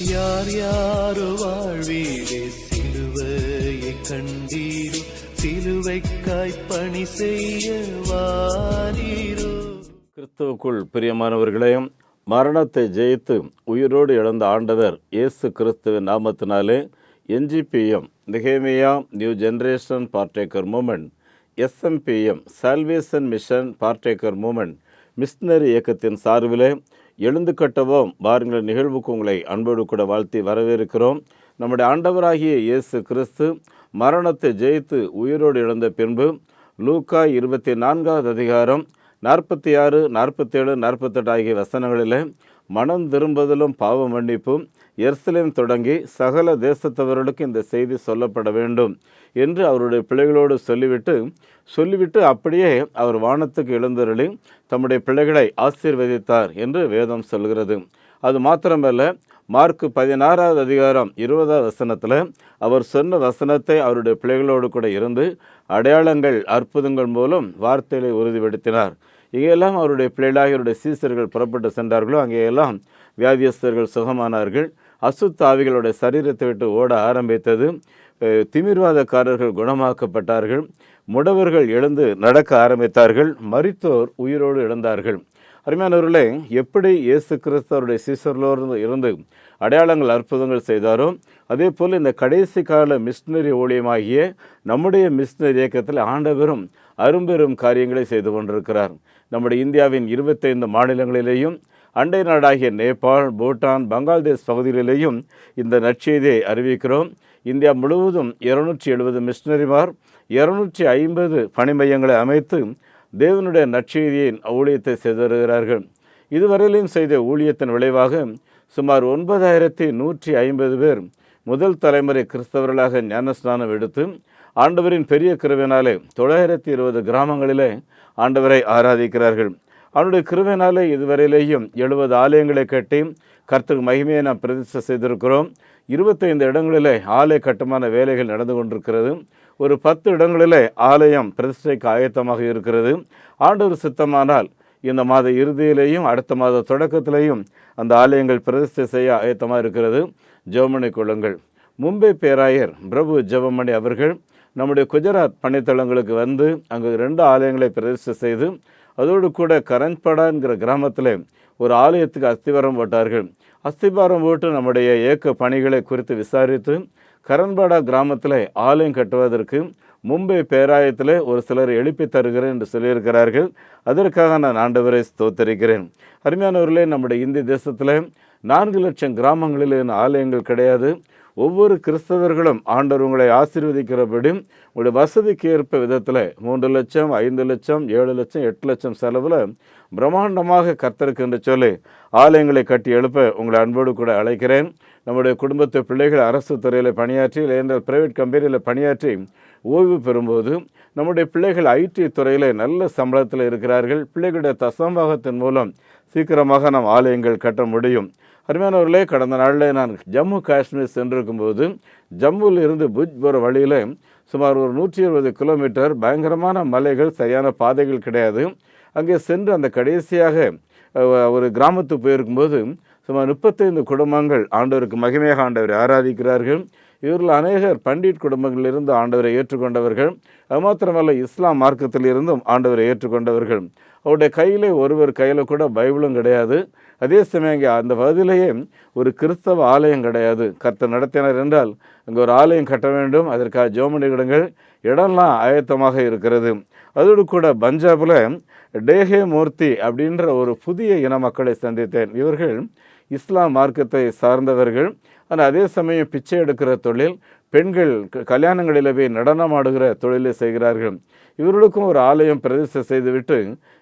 யார் யாரோ வாழ்வீரே சிலுவையை கண்டீரோ, சிலுவைக்காய் பணி செய்ய வாரீரோ. கிறிஸ்துவுக்குள் பிரியமானவர்களே, மரணத்தை ஜெயித்து உயிரோடு இழந்த ஆண்டவர் இயேசு கிறிஸ்துவின் நாமத்தினாலே என்ஜிபிஎம் நெகேமியா new generation partaker moment, SMBM salvation mission partaker moment missionary இயக்கத்தின் சார்பிலே எழுந்து கட்டவோம் வாருங்கள் நிகழ்வுக்கு உங்களை அன்போடு கூட வாழ்த்தி வரவேற்கிறோம். நம்முடைய ஆண்டவராகிய இயேசு கிறிஸ்து மரணத்தை ஜெயித்து உயிரோடு இழந்த பின்பு லூக்கா 24வது அதிகாரம் 46, 47, 48 ஆகிய வசனங்களில் மனம் திரும்புதலும் பாவ மன்னிப்பும் எருசலேம் தொடங்கி சகல தேசத்தவர்களுக்கு இந்த செய்தி சொல்லப்பட வேண்டும் என்று அவருடைய பிள்ளைகளோடு சொல்லிவிட்டு அப்படியே அவர் வானத்துக்கு எழுந்தருளி தம்முடைய பிள்ளைகளை ஆசீர்வதித்தார் என்று வேதம் சொல்கிறது. அது மாத்திரமல்ல, மார்க் 16வது அதிகாரம் 20வது வசனத்தில் அவர் சொன்ன வசனத்தை அவருடைய பிள்ளைகளோடு கூட இருந்து அடையாளங்கள் அற்புதங்கள் மூலம் வார்த்தைகளை உறுதிப்படுத்தினார். இங்கெல்லாம் அவருடைய பிள்ளைகளாக அவருடைய சீசர்கள் புறப்பட்டு சென்றார்களோ அங்கேயெல்லாம் வியாதியஸ்தர்கள் சுகமானார்கள், அசுத்த ஆவிகளுடைய சரீரத்தை விட்டு ஓட ஆரம்பித்தது, திமிர்வாதக்காரர்கள் குணமாக்கப்பட்டார்கள், முடவர்கள் எழுந்து நடக்க ஆரம்பித்தார்கள், மரித்தோர் உயிரோடு எழுந்தார்கள். அருமையானவர்களே, எப்படி இயேசு கிறிஸ்தவருடைய சீசர்களோடு இருந்து அடையாளங்கள் அற்புதங்கள் செய்தாரோ அதே போல் இந்த கடைசி கால மிஷனரி ஊழியமாகிய நம்முடைய மிஷனரி இயக்கத்தில் ஆண்டவரும் அரும்பெரும் காரியங்களை செய்து கொண்டிருக்கிறார். நம்முடைய இந்தியாவின் 25 மாநிலங்களிலேயும் அண்டை நாடாகிய நேபாள், பூட்டான், பங்களாதேஷ் பகுதிகளிலேயும் இந்த நற்செய்தியை அறிவிக்கிறோம். இந்தியா முழுவதும் 270 மிஷனரிமார் 250 பணி மையங்களை அமைத்து தேவனுடைய நற்செய்தியின் ஊழியத்தை செய்து வருகிறார்கள். இதுவரையிலும் செய்த ஊழியத்தின் விளைவாக சுமார் 9150 பேர் முதல் தலைமுறை கிறிஸ்தவர்களாக ஞானஸ்நானம் எடுத்து ஆண்டவரின் பெரிய கிருபையினாலே 920 கிராமங்களிலே ஆண்டவரை ஆராதிக்கிறார்கள். அவனுடைய கிருபையினாலே இதுவரையிலேயும் 70 ஆலயங்களை கட்டி கர்த்தருக்கு மகிமையை நாம் பிரதிஷ்டை செய்திருக்கிறோம். 25 இடங்களிலே ஆலய கட்டுமான வேலைகள் நடந்து கொண்டிருக்கிறது. ஒரு 10 இடங்களிலே ஆலயம் பிரதிஷ்டைக்கு ஆயத்தமாக இருக்கிறது. ஆண்டவர் சித்தமானால் இந்த மாத இறுதியிலேயும் அடுத்த மாத தொடக்கத்திலேயும் அந்த ஆலயங்கள் பிரதிஷ்டை செய்ய ஆயத்தமாக இருக்கிறது. ஜெபமணி கொள்ளுங்கள். மும்பை பேராயர் பிரபு ஜெபமணி அவர்கள் நம்முடைய குஜராத் பணித்தளங்களுக்கு வந்து அங்கு 2 ஆலயங்களை பிரதிஷ்டை செய்து அதோடு கூட கரஞ்படா என்கிற கிராமத்தில் ஒரு ஆலயத்துக்கு அஸ்திவாரம் போட்டார்கள். அஸ்திவாரம் போட்டு நம்முடைய இயக்க பணிகளை குறித்து விசாரித்து கரன்படா கிராமத்தில் ஆலயம் கட்டுவதற்கு மும்பை பேராயத்தில் ஒரு சிலர் எழுப்பி தருகிறேன் என்று சொல்லியிருக்கிறார்கள். அதற்காக நான் ஆண்டவரை ஸ்தோத்தரிக்கிறேன். அருமையானவர்களே, நம்முடைய இந்திய தேசத்தில் 4 லட்சம் கிராமங்களில் ஆலயங்கள் கிடையாது. ஒவ்வொரு கிறிஸ்தவர்களும் ஆண்டவர் உங்களை ஆசீர்வதிக்கிறபடி உங்களுடைய வசதிக்கு ஏற்ப விதத்தில் 3 லட்சம், 5 லட்சம், 7 லட்சம், 8 லட்சம் செலவில் பிரம்மாண்டமாக கர்த்தருக்கு என்று சொல்லி ஆலயங்களை கட்டி எழுப்ப உங்களை அன்போடு கூட அழைக்கிறேன். நம்முடைய குடும்பத்து பிள்ளைகள் அரசு துறையில் பணியாற்றி இல்லை பிரைவேட் கம்பெனியில் பணியாற்றி ஓய்வு பெறும்போது நம்முடைய பிள்ளைகள் ஐடி துறையில் நல்ல சம்பளத்தில் இருக்கிறார்கள். பிள்ளைகளுடைய தசம்பாகத்தின் மூலம் சீக்கிரமாக நாம் ஆலயங்கள் கட்ட முடியும். அருமையானவர்களே, கடந்த நாளில் நான் ஜம்மு காஷ்மீர் சென்றிருக்கும்போது ஜம்முவில் இருந்து புஜ் போகிற வழியில் சுமார் ஒரு 120 கிலோமீட்டர் பயங்கரமான மலைகள், சரியான பாதைகள் கிடையாது. அங்கே சென்று அந்த கடைசியாக ஒரு கிராமத்துக்கு போயிருக்கும்போது சுமார் 35 குடும்பங்கள் ஆண்டவருக்கு மகிமையாக ஆண்டவரை ஆராதிக்கிறார்கள். இவர்கள் அநேகர் பண்டிட் குடும்பங்களிலிருந்து ஆண்டவரை ஏற்றுக்கொண்டவர்கள். அது மாத்திரமல்ல, இஸ்லாம் மார்க்கத்தில் இருந்தும் ஆண்டவரை ஏற்றுக்கொண்டவர்கள். அவருடைய ஒருவர் கையில் கூட பைபிளும் கிடையாது. அதே சமயம் இங்கே அந்த பகுதியிலேயே ஒரு கிறிஸ்தவ ஆலயம் கிடையாது. கர்த்தர் நடத்தினார் என்றால் அங்கே ஒரு ஆலயம் கட்ட வேண்டும், அதற்காக ஜெபமணி இடங்கள் இடம்லாம் ஆயத்தமாக இருக்கிறது. அதோடு கூட பஞ்சாபில் டேஹே மூர்த்தி அப்படின்ற ஒரு புதிய இன மக்களை சந்தித்தேன். இவர்கள் இஸ்லாம் மார்க்கத்தை சார்ந்தவர்கள். ஆனால் அதே சமயம் பிச்சை எடுக்கிற தொழில், பெண்கள் கல்யாணங்களில் போய் நடனம் ஆடுகிற தொழிலை செய்கிறார்கள். இவர்களுக்கும் ஒரு ஆலயம் பிரதிஷ்டை செய்துவிட்டு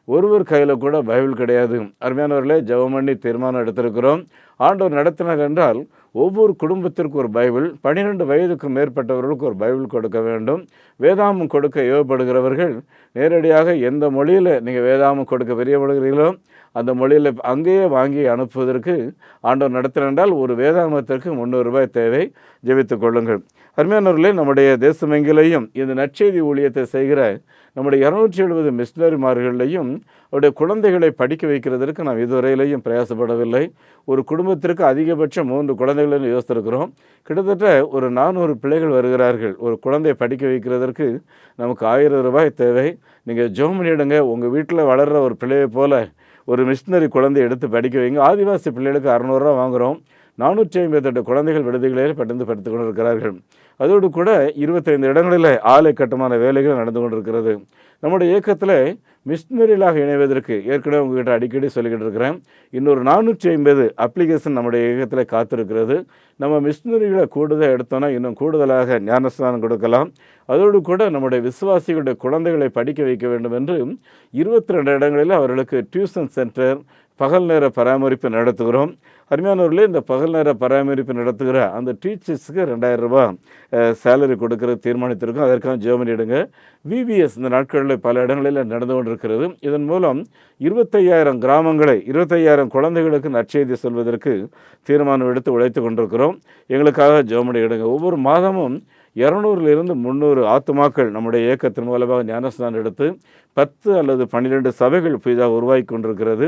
ஒருவர் கையில் கூட பைபிள் கிடையாது. அருமையானவர்களே, ஜெபம் பண்ணி தீர்மானம் எடுத்திருக்கிறோம். ஆண்டவர் நடத்தினார் என்றால் ஒவ்வொரு குடும்பத்திற்கு ஒரு பைபிள், 12 வயதுக்கு மேற்பட்டவர்களுக்கு ஒரு பைபிள் கொடுக்க வேண்டும். வேதாமம் கொடுக்க ஏவப்படுகிறவர்கள் நேரடியாக எந்த மொழியில் நீங்கள் வேதாமம் கொடுக்க விரியப்படுகிறீர்களோ அந்த மொழியில் அங்கேயே வாங்கி அனுப்புவதற்கு ஆண்டவர் நடத்தினார் என்றால் ஒரு வேதாமத்திற்கு 300 ரூபாய் தேவை. ஜெபித்துக் கொள்ளுங்கள். அருமையானவர்களே, நம்முடைய தேசமெங்கிலேயும் இந்த நற்செய்தி ஊழியத்தை செய்கிற நம்முடைய 270 மிஷினரிமார்களையும் அவருடைய குழந்தைகளை படிக்க வைக்கிறதற்கு நாம் இதுவரையிலையும் பிரயாசப்படவில்லை. ஒரு குடும்பத்திற்கு அதிகபட்சம் 3 குழந்தைகள்னு யோசித்திருக்கிறோம். கிட்டத்தட்ட ஒரு 400 பிள்ளைகள் வருகிறார்கள். ஒரு குழந்தையை படிக்க வைக்கிறதற்கு நமக்கு 1000 ரூபாய் தேவை. நீங்கள் ஜெபம் பண்ணிடுங்க. உங்கள் வீட்டில் வளர்கிற ஒரு பிள்ளையை போல் ஒரு மிஷினரி குழந்தையை எடுத்து படிக்க வைங்க. ஆதிவாசி பிள்ளைகளுக்கு 600 ரூபா வாங்குகிறோம். 458 குழந்தைகள் விடுதிகளில் படித்து கொண்டிருக்கிறார்கள். அதோடு கூட 25 இடங்களில் ஆலை கட்டுமான வேலைகள் நடந்து கொண்டிருக்கிறது. நம்முடைய இயக்கத்தில் மிஷினரிகளாக இணைவதற்கு ஏற்கனவே உங்ககிட்ட அடிக்கடி சொல்லிக்கிட்டு இருக்கிறேன். இன்னொரு 450 அப்ளிகேஷன் நம்முடைய இயக்கத்தில் காத்திருக்கிறது. நம்ம மிஷினரிகளை கூடுதலாக எடுத்தோன்னா இன்னும் கூடுதலாக ஞானஸ்நானம் கொடுக்கலாம். அதோடு கூட நம்முடைய விசுவாசிகளுடைய குழந்தைகளை படிக்க வைக்க வேண்டும் என்று 22 இடங்களில் அவர்களுக்கு டியூஷன் சென்டர், பகல் நேர பராமரிப்பு நடத்துகிறோம். அருமையானவர்களே, இந்த பகல் நேர பராமரிப்பு நடத்துகிற அந்த டீச்சர்ஸுக்கு 2000 ரூபா சேலரி கொடுக்கறது தீர்மானித்திருக்கோம். அதற்காக ஜெபம் பண்ணிடுங்க. விபிஎஸ் இந்த நாட்களில் பல இடங்களில் நடந்து கொண்டிருக்கிறது. இதன் மூலம் 25,000 கிராமங்களை 25,000 குழந்தைகளுக்கு நற்செய்தி சொல்வதற்கு தீர்மானம் எடுத்து உழைத்து கொண்டிருக்கிறோம். எங்களுக்காக ஜெபம் பண்ணிடுங்க. ஒவ்வொரு மாதமும் 200லிருந்து 300 ஆத்துமாக்கள் நம்முடைய இயக்கத்தின் மூலமாக ஞானஸ்நானம் எடுத்து 10 அல்லது 12 சபைகள் புதிதாக உருவாக்கி கொண்டிருக்கிறது.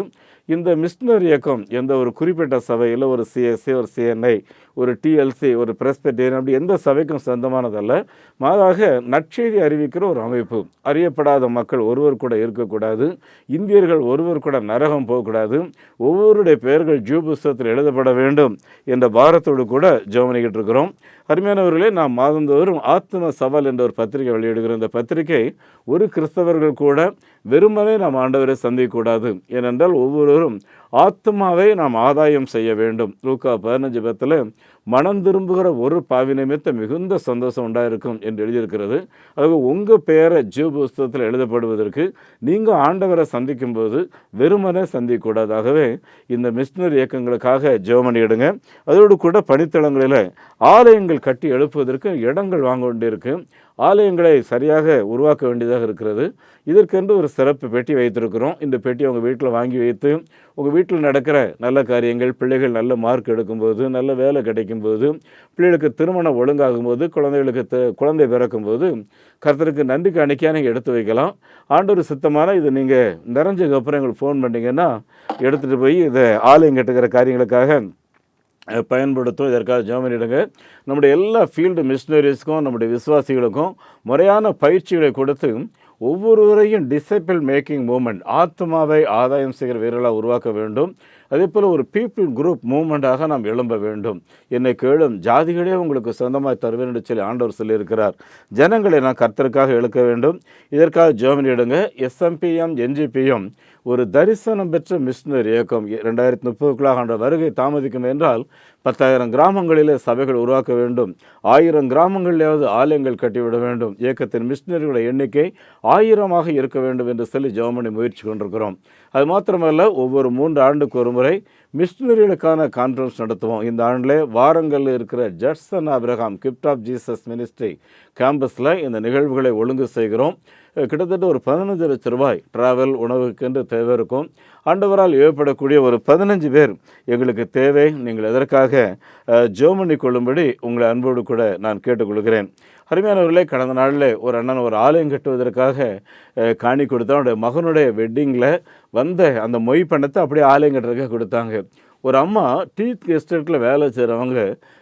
இந்த மிஷினரி இயக்கம் எந்த ஒரு குறிப்பிட்ட சபையில் ஒரு சிஎஸ்சி, ஒரு சிஎன்ஐ, ஒரு டிஎல்சி, ஒரு பிரஸ்பெட்டேரியன் அப்படி எந்த சபைக்கும் சொந்தமானதல்ல. மாறாக நற்செய்தி அறிவிக்கிற ஒரு அமைப்பு. அறியப்படாத மக்கள் ஒருவர் கூட இருக்கக்கூடாது. இந்தியர்கள் ஒருவர் கூட நரகம் போகக்கூடாது. ஒவ்வொருடைய பெயர்கள் ஜீவ புஸ்தகத்தில் எழுதப்பட வேண்டும் என்ற பாரத்தோடு கூட ஜெபம் பண்ணிக்கிட்டு இருக்கிறோம். அருமையானவர்களே, நாம் மாதந்தோறும் ஆத்ம சவால் என்ற ஒரு பத்திரிகை வெளியிடுகிறோம். இந்த பத்திரிகை ஒரு கிறிஸ்தவர்கள் கூட வெறுமனே நாம் ஆண்டவரை சந்திக்கக்கூடாது. ஏனென்றால் ஒவ்வொருவரும் ஆத்மாவை நாம் ஆதாயம் செய்ய வேண்டும். லூக்கா 15:10 மனம் திரும்புகிற ஒரு பாவி நிமித்த மிகுந்த சந்தோஷம் உண்டாயிருக்கும் என்று எழுதியிருக்கிறது. ஆகவே உங்கள் பெயரை ஜீவ புஸ்தகத்தில் எழுதப்படுவதற்கு நீங்கள் ஆண்டவரை சந்திக்கும்போது வெறுமனே சந்திக்கக்கூடாது. ஆகவே இந்த மிஷினரி இயக்கங்களுக்காக ஜெபம் பண்ணிடுங்க. அதோடு கூட பணித்தளங்களில் ஆலயங்கள் கட்டி எழுப்புவதற்கு இடங்கள் வாங்க வேண்டியிருக்கு. ஆலயங்களை சரியாக உருவாக்க வேண்டியதாக இருக்கிறது. இதற்கென்று ஒரு சிறப்பு பெட்டி வைத்திருக்கிறோம். இந்த பெட்டியை உங்கள் வீட்டில் வாங்கி வைத்து உங்கள் வீட்டில் நடக்கிற நல்ல காரியங்கள், பிள்ளைகள் நல்ல மார்க் எடுக்கும்போது, நல்ல வேலை கிடைக்கும்போது, பிள்ளைகளுக்கு திருமணம் ஒழுங்காகும்போது, குழந்தைகளுக்கு குழந்தை பிறக்கும்போது கர்த்தருக்கு நன்றி காணிக்கையாக நீங்கள் எடுத்து வைக்கலாம். ஆண்டவர் சித்தமான இது நீங்கள் நிறைஞ்சதுக்கப்புறம் எங்களுக்கு ஃபோன் பண்ணிங்கன்னா எடுத்துகிட்டு போய் இதை ஆலயம் கட்டுக்கிற காரியங்களுக்காக பயன்படுத்தும். இதற்காக ஜெபம் பண்ணிடுங்க. நம்முடைய எல்லா ஃபீல்டு மிஷினரிஸ்க்கும் நம்முடைய விசுவாசிகளுக்கும் முறையான பயிற்சிகளை கொடுத்து ஒவ்வொருவரையும் டிசைபிள் மேக்கிங் மூமெண்ட், ஆத்மாவை ஆதாயம் செய்கிற வீரர்களாக உருவாக்க வேண்டும். அதே போல் ஒரு பீப்புள் குரூப் மூமெண்ட்டாக நாம் எழும்ப வேண்டும். என்னை கேளும் ஜாதிகளே உங்களுக்கு சொந்தமாக தருவேன் என்று சொல்லி ஆண்டவர் சொல்லியிருக்கிறார். ஜனங்களை நான் கர்த்தருக்காக எழுக்க வேண்டும். இதற்காக ஜெபம் பண்ணிடுங்க. எஸ்எம்பிஎம் என்ஜிபிஎம் ஒரு தரிசனம் பெற்ற மிஷினரி இயக்கம். 2030க்குள்ளாக ஆண்ட வருகை தாமதிக்கும் என்றால் 10,000 கிராமங்களிலே சபைகள் உருவாக்க வேண்டும். 1000 கிராமங்களிலாவது ஆலயங்கள் கட்டிவிட வேண்டும். இயக்கத்தின் மிஷினரிகளுடைய எண்ணிக்கை 1000ஆக இருக்க வேண்டும் என்று சொல்லி ஜெபம் பண்ணி முயற்சி கொண்டிருக்கிறோம். அது மாத்திரமல்ல, ஒவ்வொரு 3 ஆண்டுக்கு ஒரு முறை மிஷினரிகளுக்கான கான்ஃபரன்ஸ் நடத்துவோம். இந்த ஆண்டில் வாரங்களில் இருக்கிற Judson Abraham gift of Jesus ministry கேம்பஸில் இந்த நிகழ்வுகளை ஒழுங்கு செய்கிறோம். கிட்டத்தட்ட ஒரு 15 லட்சம் ரூபாய் ட்ராவல் உணவுக்கென்று தேவை இருக்கும். ஆண்டவரால் ஏற்படக்கூடிய ஒரு 15 பேர் எங்களுக்கு தேவை. நீங்கள் எதற்காக ஜெபம் பண்ணி கொள்ளும்படி உங்களை அன்போடு கூட நான் கேட்டுக்கொள்கிறேன். அருமையானவர்களே, கடந்த நாளில் ஒரு அண்ணன் ஒரு ஆலயம் கட்டுவதற்காக காணி கொடுத்தா அவனுடைய மகனுடைய வெட்டிங்கில் வந்த அந்த மொய் பணத்தை அப்படியே ஆலயம் கட்டுறதுக்காக கொடுத்தாங்க. ஒரு அம்மா டீ எஸ்டேட்டில் வேலை செய்கிறவங்க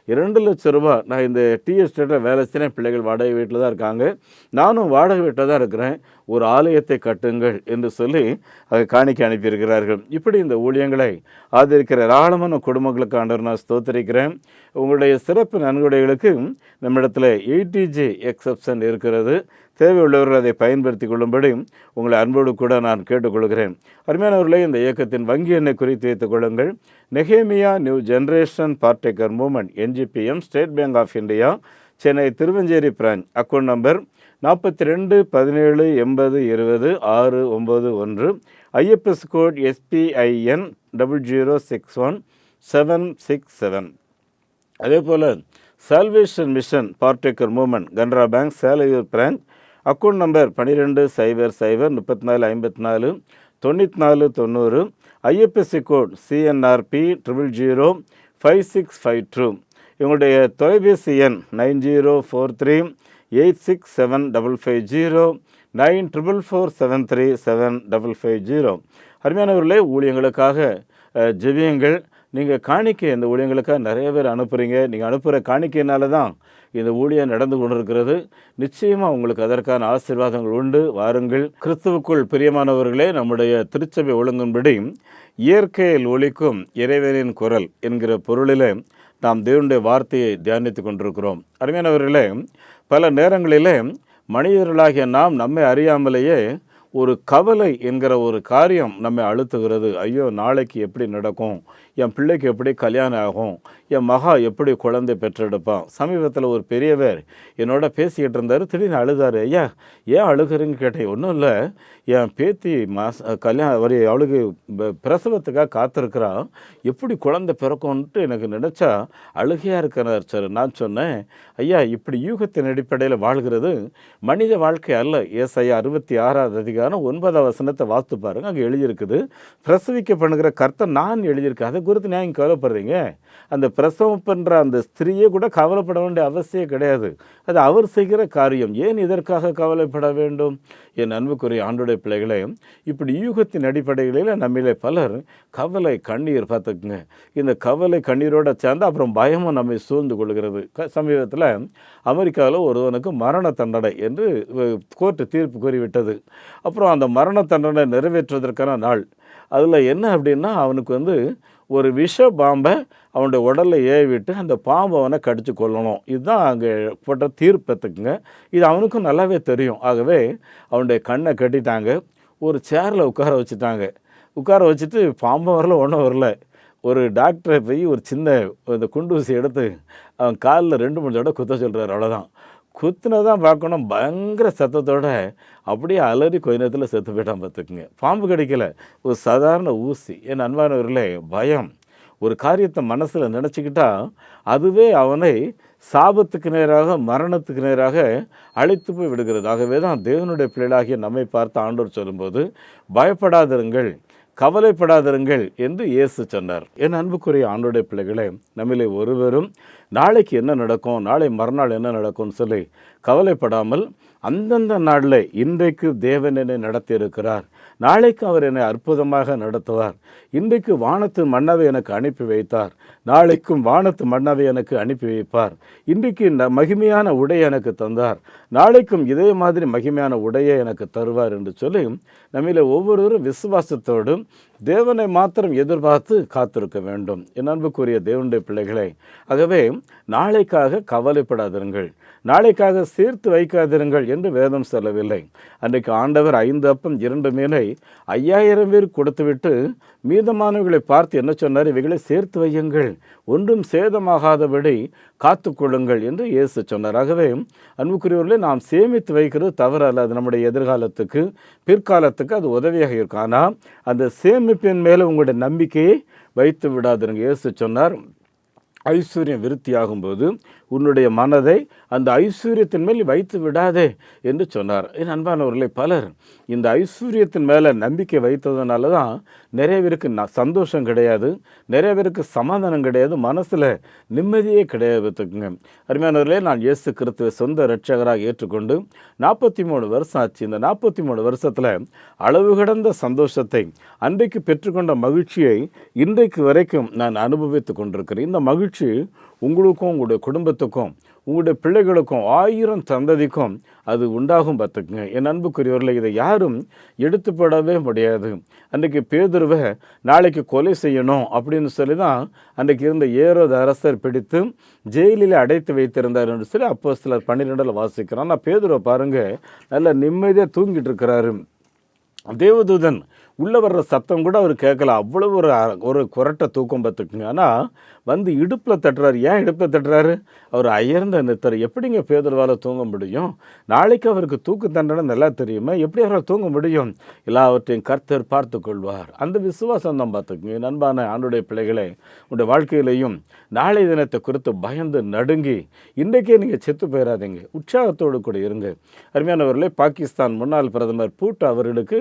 2 லட்சம் ரூபா, நான் இந்த டீ எஸ்டேட்டில் வேலை செய்கிறேன், பிள்ளைகள் வாடகை வீட்டில் தான் இருக்காங்க, நானும் வாடகை வீட்டில் தான் இருக்கிறேன், ஒரு ஆலயத்தை கட்டுங்கள் என்று சொல்லி அதை காணிக்க அனுப்பியிருக்கிறார்கள். இப்படி இந்த ஊழியங்களை ஆதரிக்கிற ஏராளமான குடும்பங்களுக்கு ஆண்டவர் நான் ஸ்தோத்திரிக்கிறேன். உங்களுடைய சிறப்பு நன்கொடைகளுக்கு நம்மிடத்தில் 80G எக்ஸப்ஷன் இருக்கிறது. தேவையுள்ளவர்கள் அதை பயன்படுத்தி கொள்ளும்படி உங்களை அன்போடு கூட நான் கேட்டுக்கொள்கிறேன். அருமையானவர்களே, இந்த இயக்கத்தின் வங்கி எண்ணை குறித்து வைத்துக் கொள்ளுங்கள். நெகேமியா new generation partaker movement NGPM, State Bank of India, Chennai Thiruvanchery branch, account number 42 17 80 20 691, IFS code SPIN 0061 767. அதே போல் salvation mission partaker movement Canara bank Selaiyur branch, account number 12 00 34 54 94 90, IFSC code CNRP 000 5652. இவங்களுடைய தொலைபேசி எண் 9043 867 550 9447375550. அருமையானவர்களே, ஊழியங்களுக்காக ஜெபியுங்கள். நீங்கள் காணிக்கை இந்த ஊழியங்களுக்காக நிறைய பேர் அனுப்புகிறீங்க. நீங்கள் அனுப்புகிற காணிக்கையினால தான் இந்த ஊழியம் நடந்து கொண்டிருக்கிறது. நிச்சயமாக உங்களுக்கு அதற்கான ஆசீர்வாதங்கள் உண்டு. வாருங்கள். கிறிஸ்துவுக்குள் பிரியமானவர்களே, நம்முடைய திருச்சபை ஒழுங்கின்படி இயற்கையில் ஒலிக்கும் இறைவனின் குரல் என்கிற பொருளில் நாம் தேவனுடைய வார்த்தையை தியானித்து கொண்டிருக்கிறோம். அருமையானவர்களே, பல நேரங்களிலே மனிதர்களாகிய நாம் நம்மை அறியாமலேயே ஒரு கவலை என்கிற ஒரு காரியம் நம்மை அழுத்துகிறது. ஐயோ, நாளைக்கு எப்படி நடக்கும், என் பிள்ளைக்கு எப்படி கல்யாணம் ஆகும், என் மகா எப்படி குழந்தை பெற்றெடுப்பான். சமீபத்தில் ஒரு பெரியவர் என்னோட பேசிக்கிட்டு இருந்தார். திடீர்னு அழுதார். ஐயா, ஏன் அழுகிறீங்கன்னு கேட்டேன். ஒன்றும் இல்லை, என் பேத்தி கல்யாணம் அவளுக்கு பிரசவத்துக்காக காத்திருக்கிறா, எப்படி குழந்தை பிறக்கும்ன்ட்டு எனக்கு நினச்சா அழுகையாக இருக்கிறார் சார். நான் சொன்னேன், ஐயா, இப்படி யூகத்தின் அடிப்படையில் வாழ்கிறது மனித வாழ்க்கை அல்ல. ஏசாயா 66:9 வாஸ்து பாருங்க, அங்கே எழுதியிருக்குது. பிரசவிக்க பண்ணுகிற கர்த்தர் நான் எழுதியிருக்கேன். அதை குறித்து நீங்கள் கவலைப்படுறீங்க? அந்த பிரசவம் பண்ணுற அந்த ஸ்திரீயே கூட கவலைப்பட வேண்டிய அவசியம் கிடையாது. அது அவர் செய்கிற காரியம். ஏன் இதற்காக கவலைப்பட வேண்டும்? என் அன்புக்குரிய ஆண்டுடைய பிள்ளைகளே, இப்படி யூகத்தின் அடிப்படைகளில் நம்மிலே பலர் கவலை கண்ணீர் பார்த்துக்குங்க. இந்த கவலை கண்ணீரோடு சேர்ந்து அப்புறம் பயமும் நம்மை சூழ்ந்து கொள்கிறது. சமீபத்தில் அமெரிக்காவில் ஒருவனுக்கு மரண தண்டனை என்று கோர்ட்டு தீர்ப்பு கூறிவிட்டது. அப்புறம் அந்த மரண தண்டனை நிறைவேற்றுவதற்கான நாள். அதில் என்ன அப்படின்னா, அவனுக்கு ஒரு விஷ பாம்பை அவனுடைய உடலில் ஏவிட்டு அந்த பாம்பை அவனை கடிச்சு கொள்ளணும். இதுதான் அங்கே போட்ட தீர்ப்பத்துக்குங்க. இது அவனுக்கும் நல்லாவே தெரியும். ஆகவே அவனுடைய கண்ணை கட்டிட்டாங்க. ஒரு சேரில் உட்கார வச்சுட்டு பாம்பை வரல, ஒன்றும் வரல. ஒரு டாக்டரை போய் ஒரு சின்ன இந்த குண்டூசி எடுத்து அவன் காலில் 2-3 தடவை குத்த சொல்கிறார். அவ்வளோதான். குத்துனதான் பார்க்கணும், பயங்கர சத்தத்தோட அப்படியே அலறி கொஞ்ச நேரத்தில் செத்து போயிட்டான். பார்த்துக்குங்க. பாம்பு கிடைக்கல, ஒரு சாதாரண ஊசி. என் அன்பானவர்களே, பயம் ஒரு காரியத்தை மனசில் நினச்சிக்கிட்டா அதுவே அவனை சாபத்துக்கு நேராக, மரணத்துக்கு நேராக அழைத்து போய் விடுகிறது. ஆகவே தான் தேவனுடைய பிள்ளைகளாகிய நம்மை பார்த்து ஆண்டவர் சொல்லும்போது பயப்படாதிருங்கள், கவலைப்படாதிருங்கள் என்று இயேசு சொன்னார். என் அன்புக்குரிய ஆண்டோடைய பிள்ளைகளே, நம்மிலே ஒருவரும் நாளைக்கு என்ன நடக்கும், நாளை மறுநாள் என்ன நடக்கும்னு சொல்லி கவலைப்படாமல் அந்தந்த நாளில் இன்றைக்கு தேவன் என்னை நடத்தியிருக்கிறார், நாளைக்கு அவர் என்னை அற்புதமாக நடத்துவார், இன்றைக்கு வானத்து மன்னாவை எனக்கு அனுப்பி வைத்தார், நாளைக்கும் வானத்து மன்னாவை எனக்கு அனுப்பி வைப்பார், இன்றைக்கு மகிமையான உடை எனக்கு தந்தார், நாளைக்கும் இதே மாதிரி மகிமையான உடையை எனக்கு தருவார் என்று சொல்லி நம்மில் ஒவ்வொருவரும் விசுவாசத்தோடும் தேவனை மாத்திரம் எதிர்பார்த்து காத்திருக்க வேண்டும். என் அன்புக்குரிய தேவனுடைய பிள்ளைகளே, ஆகவே நாளைக்காக கவலைப்படாதிருங்கள், நாளைக்காக சேர்த்து வைக்காதிருங்கள் என்று வேதம் சொல்லவில்லை. அன்றைக்கு ஆண்டவர் 5 அப்பம் 2 மீனை 5000 பேர் கொடுத்துவிட்டு மீதமானவர்களை பார்த்து என்ன சொன்னார்? இவைகளை சேர்த்து வையுங்கள், ஒன்றும் சேதமாகாதபடி காத்து கொள்ளுங்கள் என்று இயேசு சொன்னார். ஆகவே அன்புக்குரியவர்களே, நாம் சேமித்து வைக்கிறது தவறு அல்ல. அது நம்முடைய எதிர்காலத்துக்கு, பிற்காலத்துக்கு அது உதவியாக இருக்கும். ஆனால் அந்த சேமிப்பின் மேலே உங்களுடைய நம்பிக்கையை வைத்து விடாதுங்க. இயேசு சொன்னார், ஐஸ்வர்யம் விருத்தியாகும்போது உன்னுடைய மனதை அந்த ஐஸ்வர்யத்தின் மேல் வைத்து விடாதே என்று சொன்னார். என் அன்பானவர்களே, பலர் இந்த ஐஸ்வர்யத்தின் மேலே நம்பிக்கை வைத்ததுனால தான் நிறைய பேருக்கு சந்தோஷம் கிடையாது, நிறைய பேருக்கு சமாதானம் கிடையாது, மனசில் நிம்மதியே கிடையாதுங்க. அருமையானவர்களே, நான் இயேசு கிறிஸ்துவை சொந்த இரட்சகராக ஏற்றுக்கொண்டு 43 வருஷம் ஆச்சு. இந்த 43 வருஷத்தில் அளவு கடந்த சந்தோஷத்தை, அன்றைக்கு பெற்றுக்கொண்ட மகிழ்ச்சியை இன்றைக்கு வரைக்கும் நான் அனுபவித்து கொண்டிருக்கிறேன். இந்த மகிழ்ச்சி உங்களுக்கும், உங்களுடைய குடும்பத்துக்கும், உங்களுடைய பிள்ளைகளுக்கும், 1000 சந்ததிக்கும் அது உண்டாகும். பார்த்துக்குங்க. என் அன்புக்குரியவர்களை, இதை யாரும் எடுத்து போடவே முடியாது. அன்றைக்கு பேதுருவை நாளைக்கு கொலை செய்யணும் அப்படின்னு சொல்லி தான் அன்றைக்கு இருந்த ஏரோது அரசர் பிடித்து ஜெயிலில் அடைத்து வைத்திருந்தார் என்று சொல்லி அப்போஸ்தலர் 12 வாசிக்கிறோம். ஆனால் பேதுருவை பாருங்கள், நல்ல நிம்மதியாக தூங்கிட்டு இருக்கிறாரு. தேவதூதன் உள்ளே வர்ற சத்தம் கூட அவர் கேட்கல, அவ்வளவு ஒரு குரட்டை தூக்கம். பார்த்துக்குங்க. ஆனால் வந்து இடுப்பில் தட்டுறாரு. ஏன் இடுப்பில் தட்டுறாரு? அவர் அயர்ந்த நிறுத்தர். எப்படிங்க பேதுருவால் தூங்க முடியும்? நாளைக்கு அவருக்கு தூக்கு தண்டனை நல்லா தெரியுமா? எப்படி அவரால் தூங்க முடியும்? எல்லாவற்றையும் கர்த்தர் பார்த்து கொள்வார். அந்த விசுவாசம் தான். பார்த்துக்குங்க. நண்பான ஆண்டுடைய பிள்ளைகளே, உங்களுடைய வாழ்க்கையிலையும் நாளை தினத்தை குறித்து பயந்து நடுங்கி இன்றைக்கே நீங்கள் செத்து போயிடாதீங்க, உற்சாகத்தோடு கூட இருங்க. அருமையானவர்களே, பாகிஸ்தான் முன்னாள் பிரதமர் பூட்டோ அவர்களுக்கு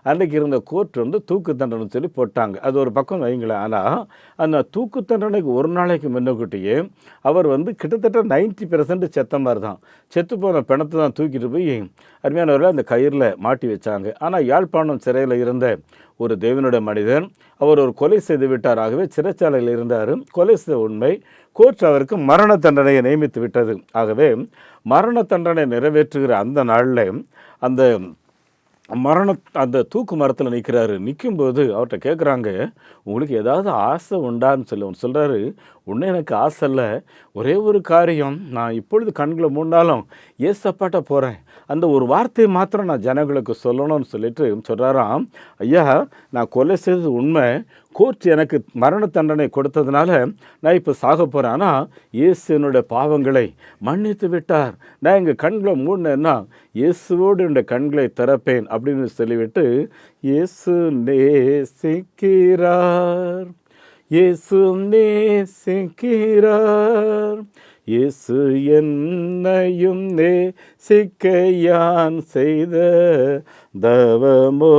அன்றைக்கு இருந்த கோர்ட் வந்து தூக்கு தண்டனை சொல்லி போட்டாங்க. அது ஒரு பக்கம் வைங்களேன். ஆனால் அந்த தூக்கு தண்டனைக்கு ஒரு நாளைக்கு முன்னக்கூட்டியே அவர் வந்து கிட்டத்தட்ட 90% செத்த மாதிரி தான். செத்து போன பிணத்தை தான் தூக்கிட்டு போய் அருமையானவர்கள் அந்த கயிறில் மாட்டி வச்சாங்க. ஆனால் யாழ்ப்பாணம் சிறையில் இருந்த ஒரு தேவனுடைய மனிதன், அவர் ஒரு கொலை செய்து விட்டார். ஆகவே சிறைச்சாலையில் இருந்தார். கொலை செய்த உண்மை. கோர்ட் அவருக்கு மரண தண்டனையை நியமித்து விட்டது. ஆகவே மரண தண்டனை நிறைவேற்றுகிற அந்த நாளில் அந்த அந்த தூக்கு மரத்தில் நிற்கிறாரு. நிற்கும்போது அவர்கிட்ட கேட்குறாங்க, உங்களுக்கு ஏதாவது ஆசை உண்டான்னு சொல்லி அவர் சொல்கிறாரு, ஒன்றும் எனக்கு ஆசை இல்லை, ஒரே ஒரு காரியம், நான் இப்பொழுது கண்களை மூடினாலும் ஏசப்பாட்ட போகிறேன், அந்த ஒரு வார்த்தையை மாத்திரம் நான் ஜனங்களுக்கு சொல்லணும்னு சொல்லிட்டு சொல்கிறாராம், ஐயா நான் கொலை செய்தது உண்மை, கோர்ட் எனக்கு மரண தண்டனை கொடுத்ததுனால நான் இப்போ சாக போகிறேன், ஆனால் இயேசு என்னுடைய பாவங்களை மன்னித்து விட்டார், நான் எங்கள் கண்களை மூடினேன்னா இயேசுவோடு என்னுடைய கண்களை திறப்பேன் அப்படின்னு சொல்லிவிட்டு, இயேசு நேசிக்கிறார், இயேசு நேசிக்கிறார், இயேசு என்னையும் நேசிக்க யான் செய்த தவமோ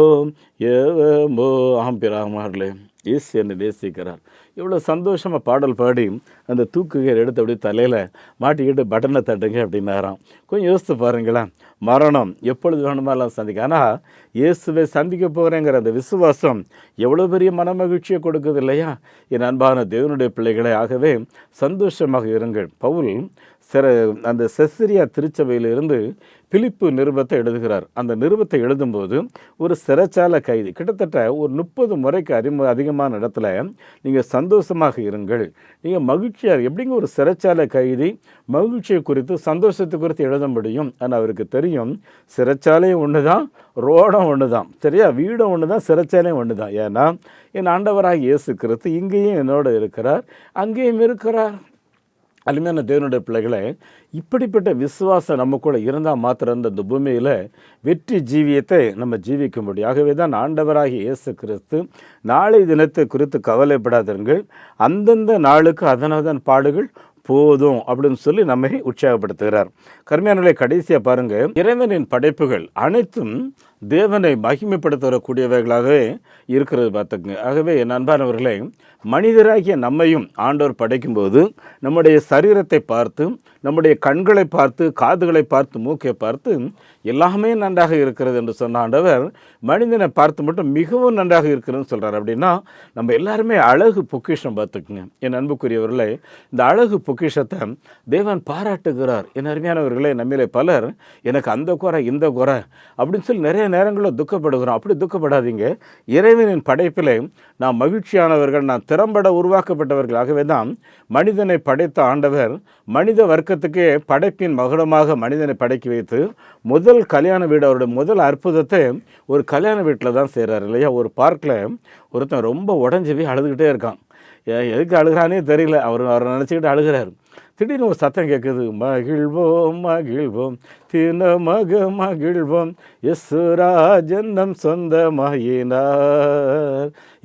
எவமோ. ஆம்பிராமார்களே, இயேசு என்னை நேசிக்கிறார். இவ்வளோ சந்தோஷமாக பாடல் பாடி அந்த தூக்குகீரை எடுத்து அப்படியே தலையில் மாட்டிக்கிட்டு பட்டனை தட்டுங்க அப்படின்னாராம். கொஞ்சம் யோசித்து பாருங்களேன், மரணம் எப்பொழுது வேணுமாலாம் சந்திக்க, ஆனால் இயேசுவை சந்திக்க போகிறேங்கிற அந்த விசுவாசம் எவ்வளோ பெரிய மனமகிழ்ச்சியை கொடுக்குது இல்லையா என் அன்பான தேவனுடைய பிள்ளைகளே. ஆகவே சந்தோஷமாக இருங்கள். பவுல் அந்த செசரியா திருச்சபையிலிருந்து பிலிப்பு நிருபத்தை எழுதுகிறார். அந்த நிருபத்தை எழுதும்போது ஒரு சிறைச்சாலை கைதி கிட்டத்தட்ட ஒரு 30 முறைக்கு அதிகமான இடத்துல நீங்கள் சந்தோஷமாக இருங்கள், நீங்கள் மகிழ்ச்சியாக எப்படிங்க ஒரு சிறைச்சாலை கைதி மகிழ்ச்சியை குறித்து சந்தோஷத்தை குறித்து எழுத முடியும்? ஆனால் அவருக்கு தெரியும், சிறைச்சாலையும் ஒன்று தான், ரோடம் ஒன்று தான், சரியா, வீடும் ஒன்று தான், சிறைச்சாலையும் ஒன்று தான். ஏன்னா என் ஆண்டவராக இயேசு கிறிஸ்து இங்கேயும் என்னோட இருக்கிறார், அங்கேயும் இருக்கிறார். அருமையான தேவனுடைய பிள்ளைகளை, இப்படிப்பட்ட விசுவாசம் நமக்குள்ள இருந்தால் மாத்திரம் இந்த பூமியில் வெற்றி ஜீவியத்தை நம்ம ஜீவிக்க முடியும். ஆகவே தான் ஆண்டவராகிய இயேசு கிறிஸ்து நாளை தினத்தை குறித்து கவலைப்படாதீர்கள், அந்தந்த நாளுக்கு அதனதன் பாடுகள் போதும் அப்படின்னு சொல்லி நம்மை உற்சாகப்படுத்துகிறார். கர்மியானவர்களை, கடைசியாக பாருங்கள், இறைவனின் படைப்புகள் அனைத்தும் தேவனை மகிமைப்படுத்தக்கூடியவைகளாகவே இருக்கிறது பார்த்துக்குங்க. ஆகவே என் அன்பானவர்களே, மனிதராகிய நம்மையும் ஆண்டவர் படைக்கும்போது நம்முடைய சரீரத்தை பார்த்து, நம்முடைய கண்களை பார்த்து, காதுகளை பார்த்து, மூக்கை பார்த்து எல்லாமே நன்றாக இருக்கிறது என்று சொன்ன ஆண்டவர் மனிதனை பார்த்து மட்டும் மிகவும் நன்றாக இருக்கிறதுன்னு சொல்கிறார். அப்படின்னா நம்ம எல்லாருமே அழகு பொக்கிஷம் பார்த்துக்குங்க. என் அன்புக்குரியவர்களே, இந்த அழகு பொக்கிஷத்தை தேவன் பாராட்டுகிறார். என் அருமையானவர்களே, நம்மளே பலர் எனக்கு அந்த குறை இந்த குறை அப்படின்னு சொல்லி நிறைய நேரங்களில் துக்கப்படுகிறோம். அப்படி துக்கப்படாதீங்க. இறைவனின் படைப்பில் நாம் மகிழ்ச்சியானவர்கள், நாம் திறம்பட உருவாக்கப்பட்டவர்கள். ஆகவே தான் மனிதனை படைத்த ஆண்டவர் மனித வர்க்கத்துக்கே படைப்பின் மகுடமாக மனிதனை படைக்கி வைத்து முதல் கல்யாண வீடு, அவருடைய முதல் அற்புதத்தை ஒரு கல்யாண வீட்டில் தான் செய்கிறார் இல்லையா. ஒரு பார்க்கில் ஒருத்தன் ரொம்ப உடஞ்சி போய் அழுதுகிட்டே இருக்கான். எதுக்கு அழுகிறானே தெரியல, அவரை நினச்சிக்கிட்டு அழுகிறார். திடீர்னு ஒரு சத்தம் கேட்குது, மகிழ்வோம் மகிழ்வோம் தினமக மகிழ்வோம் யசுராஜன் நம் சொந்தமாயினார்,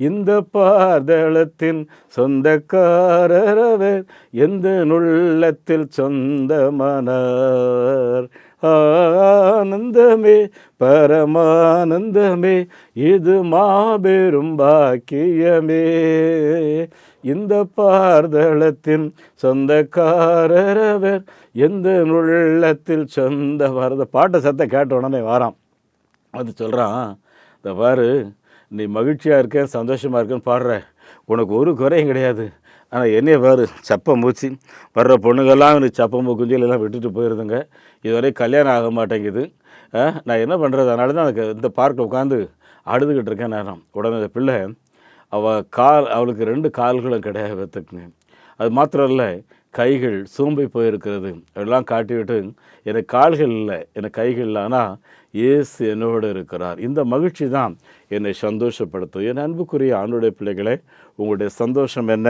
இந்த பார்தளத்தின் சொந்தக்காரரவர் எந்த நுள்ளத்தில் சொந்தமானார், ஆனந்தமே பரமானந்தமே இது மாபெரும் பாக்கியமே, இந்த பார்தளத்தின் சொந்தக்காரரவர் எந்த உள்ளத்தில் சொந்த வரத. பாட்டை சத்த கேட்ட உடனே வாரான். அது சொல்கிறான், இந்த பாரு, நீ மகிழ்ச்சியாக இருக்கேன் சந்தோஷமாக இருக்கேன்னு பாடுற, உனக்கு ஒரு குறையும் கிடையாது, ஆனால் என்னைய பாரு, சப்ப மூச்சு வர்ற பொண்ணுங்கள்லாம் எனக்கு சப்பம்பு குஞ்சிலெல்லாம் விட்டுட்டு போயிருதுங்க, இதுவரை கல்யாணம் ஆக மாட்டேங்குது, நான் என்ன பண்ணுறது? அதனால தான் எனக்கு இந்த பார்க்கில் உட்காந்து அழுதுகிட்டு இருக்கேன் நேரம். உடனே இந்த பிள்ளை அவளுக்கு 2 கால்களும் கிடையாது பார்த்துக்குங்க. அது மாத்திரம் இல்லை, கைகள் சூம்பி போயிருக்கிறது. எல்லாம் காட்டிவிட்டு எனக்கு கால்கள் இல்லை, எனக்கு கைகள் இல்லை, ஆனால் இயேசு என்னோடு இருக்கிறார். இந்த மகிழ்ச்சி தான் என்னை சந்தோஷப்படுத்தும். என் அன்புக்குரிய ஆண்டுடைய பிள்ளைகளே, உங்களுடைய சந்தோஷம் என்ன,